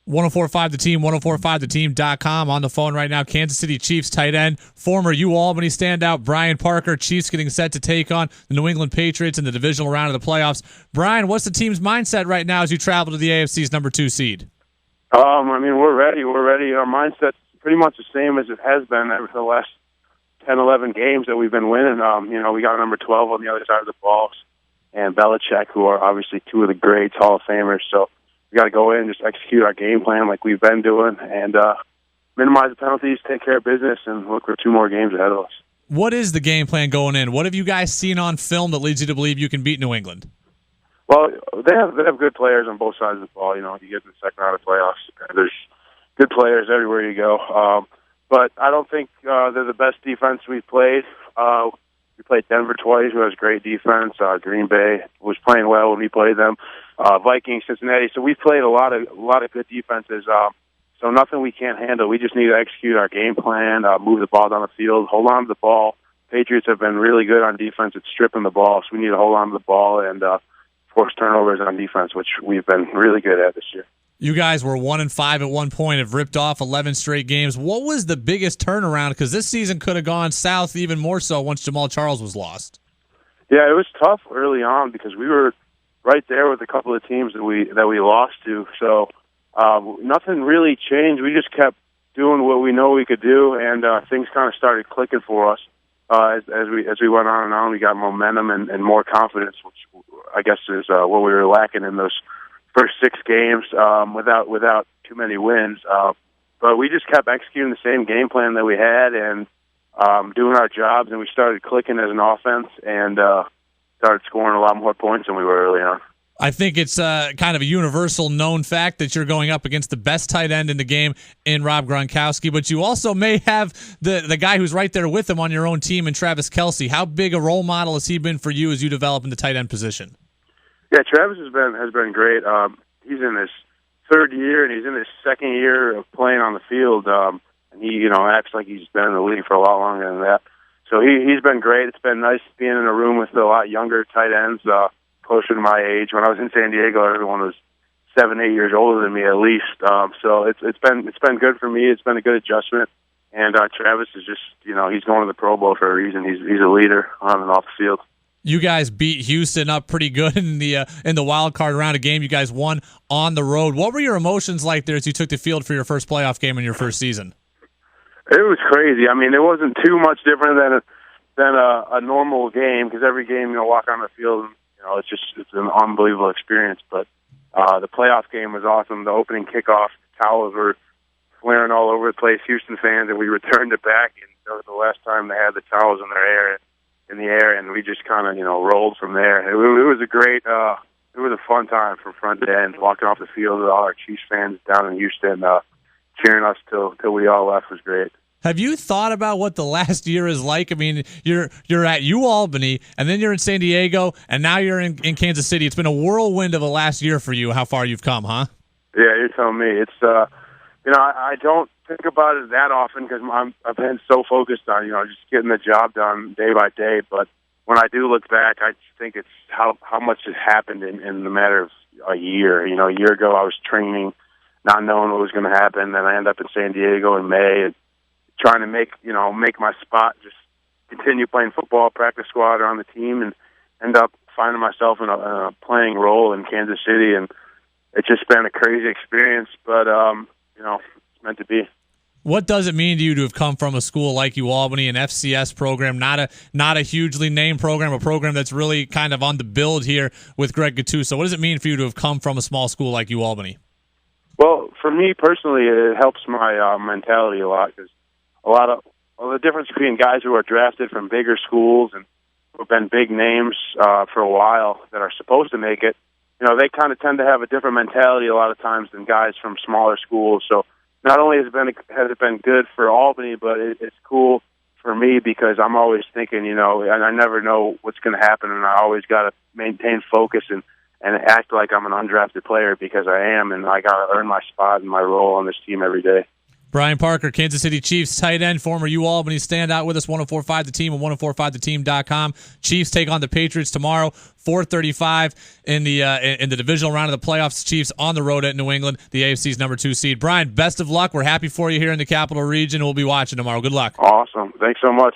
1045 The Team, 1045theteam.com. On the phone right now, Kansas City Chiefs tight end, former UAlbany standout Brian Parker. Chiefs getting set to take on the New England Patriots in the divisional round of the playoffs. Brian, what's the team's mindset right now as you travel to the AFC's number 2 seed? We're ready. We're ready. Our mindset's pretty much the same as it has been over the last 10, 11 games that we've been winning. We got number 12 on the other side of the ball, and Belichick, who are obviously two of the greats, Hall of Famers. So we got to go in and just execute our game plan like we've been doing and minimize the penalties, take care of business, and look for 2 more games ahead of us. What is the game plan going in? What have you guys seen on film that leads you to believe you can beat New England? Well, they have good players on both sides of the ball. You get in the second round of playoffs. There's good players everywhere you go. But I don't think they're the best defense we've played. We played Denver twice, who has great defense. Green Bay was playing well when we played them. Vikings, Cincinnati. So we've played a lot of good defenses. So nothing we can't handle. We just need to execute our game plan, move the ball down the field, hold on to the ball. Patriots have been really good on defense at stripping the ball, so we need to hold on to the ball and force turnovers on defense, which we've been really good at this year. You guys were 1-5 at one point, have ripped off 11 straight games. What was the biggest turnaround? Because this season could have gone south even more so once Jamal Charles was lost. Yeah, it was tough early on because we were right there with a couple of teams that we lost to. So nothing really changed. We just kept doing what we know we could do, and things kind of started clicking for us as we went on and on. We got momentum and more confidence, which I guess is what we were lacking in those first 6 games without too many wins. But we just kept executing the same game plan that we had and doing our jobs, and we started clicking as an offense and started scoring a lot more points than we were early on. I think it's kind of a universal known fact that you're going up against the best tight end in the game in Rob Gronkowski, but you also may have the guy who's right there with him on your own team in Travis Kelce. How big a role model has he been for you as you develop in the tight end position? Yeah, Travis has been great. He's in his 3rd year, and he's in his 2nd year of playing on the field. And he, acts like he's been in the league for a lot longer than that. So he's been great. It's been nice being in a room with a lot younger tight ends, closer to my age. When I was in San Diego, everyone was 7, 8 years older than me at least. So it's been good for me. It's been a good adjustment. And Travis is just, he's going to the Pro Bowl for a reason. He's a leader on and off the field. You guys beat Houston up pretty good in the wild card round of game. You guys won on the road. What were your emotions like there as you took the field for your first playoff game in your first season? It was crazy. It wasn't too much different than a normal game because every game, walk on the field, it's an unbelievable experience. But the playoff game was awesome. The opening kickoff, towels were flaring all over the place. Houston fans, and we returned it back, and that was the last time they had the towels in the air, and we just kind of, rolled from there. It was a great, it was a fun time from front to end, walking off the field with all our Chiefs fans down in Houston, cheering us till we all left was great. Have you thought about what the last year is like? You're at UAlbany, and then you're in San Diego, and now you're in Kansas City. It's been a whirlwind of a last year for you, how far you've come, huh? Yeah, you're telling me. It's, I don't think about it that often because I've been so focused on, just getting the job done day by day. But when I do look back, I just think it's how much has happened in the matter of a year. A year ago I was training, not knowing what was going to happen. Then I end up in San Diego in May and trying to make my spot, just continue playing football, practice squad or on the team, and end up finding myself in a playing role in Kansas City. And it's just been a crazy experience, but, it's meant to be. What does it mean to you to have come from a school like UAlbany, an FCS program, not a hugely named program, a program that's really kind of on the build here with Greg Gattuso? What does it mean for you to have come from a small school like UAlbany? Well, for me personally, it helps my mentality a lot because the difference between guys who are drafted from bigger schools and who have been big names for a while that are supposed to make it, they kind of tend to have a different mentality a lot of times than guys from smaller schools. So not only has it been good for Albany, but it's cool for me because I'm always thinking, and I never know what's going to happen, and I always got to maintain focus and act like I'm an undrafted player because I am, and I got to earn my spot and my role on this team every day. Brian Parker, Kansas City Chiefs tight end, former UAlbany standout with us, 104.5 The Team and 104.5theteam.com. Chiefs take on the Patriots tomorrow, 4:35 in the divisional round of the playoffs. Chiefs on the road at New England, the AFC's number 2 seed. Brian, best of luck. We're happy for you here in the Capital Region. We'll be watching tomorrow. Good luck. Awesome. Thanks so much.